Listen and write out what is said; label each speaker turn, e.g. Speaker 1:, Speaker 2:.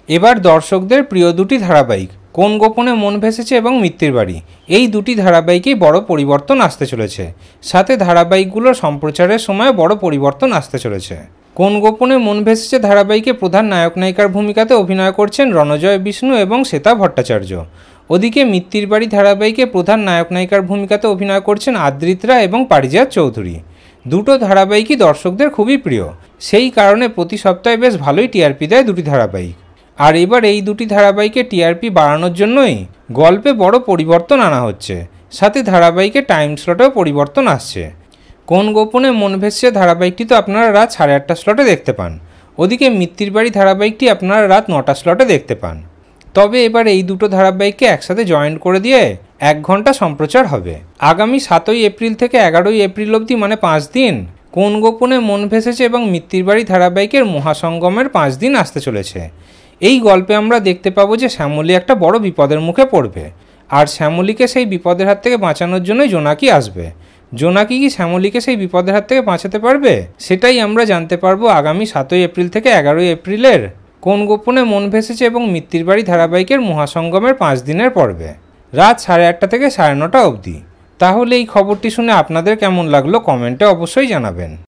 Speaker 1: এবার দর্শকদের প্রিয় দুটি ধারাবাহিক কোন গোপনে মন ভেসেছে এবং মিত্তির বাড়ি, এই দুটি ধারাবাহিকেই বড় পরিবর্তন আসতে চলেছে। সাথে ধারাবাহিকগুলোর সম্প্রচারের সময় বড় পরিবর্তন আসতে চলেছে। কোন গোপনে মন ভেসেছে ধারাবাহিকে প্রধান নায়ক নায়িকার ভূমিকাতে অভিনয় করছেন রণজয় বিষ্ণু এবং শ্বেতা ভট্টাচার্য। ওদিকে মিত্তির বাড়ি ধারাবাহিকে প্রধান নায়ক নায়িকার ভূমিকাতে অভিনয় করছেন আদ্রিত্রা এবং পারিজাত চৌধুরী। দুটো ধারাবাহিকই দর্শকদের খুবই প্রিয়, সেই কারণে প্রতি সপ্তাহে বেশ ভালোই টিআরপি দেয় দুটি ধারাবাহিক। আর এবার এই দুটি ধারাবাহিকে টিআরপি বাড়ানোর জন্যই গল্পে বড় পরিবর্তন আনা হচ্ছে, সাথে ধারাবাহিকে টাইম স্লটেও পরিবর্তন আসছে। কোন গোপনে মন ভেসেছে ধারাবাহিকটি তো আপনারা রাত 8:30 স্লটে দেখতে পান, ওদিকে মিত্তির বাড়ি ধারাবাহিকটি আপনারা রাত 9টা স্লটে দেখতে পান। তবে এবার এই দুটো ধারাবাহিককে একসাথে জয়েন্ট করে দিয়ে 1 ঘন্টা সম্প্রচার হবে। আগামী 7ই এপ্রিল থেকে 11ই এপ্রিল অবধি, মানে 5 দিন, কোন গোপনে মন ভেসেছে এবং মিত্তির বাড়ি ধারাবাহিকের মহাসঙ্গমের 5 দিন আসতে চলেছে। এই গল্পে আমরা দেখতে পাবো যে শ্যামলী একটা বড় বিপদের মুখে পড়বে, আর শ্যামলীকে সেই বিপদের হাত থেকে বাঁচানোর জন্যই জোনাকি আসবে। জোনাকি কি শ্যামলীকে সেই বিপদের হাত থেকে বাঁচাতে পারবে, সেটাই আমরা জানতে পারবো আগামী 7ই এপ্রিল থেকে 11ই এপ্রিলের কোন গোপনে মন ভেসেছে এবং মিত্তির বাড়ি ধারাবাহিকের মহাসঙ্গমের 5 দিনের পর্বে, রাত 8:30 থেকে 9:30 অবধি। তাহলে এই খবরটি শুনে আপনাদের কেমন লাগলো কমেন্টে অবশ্যই জানাবেন।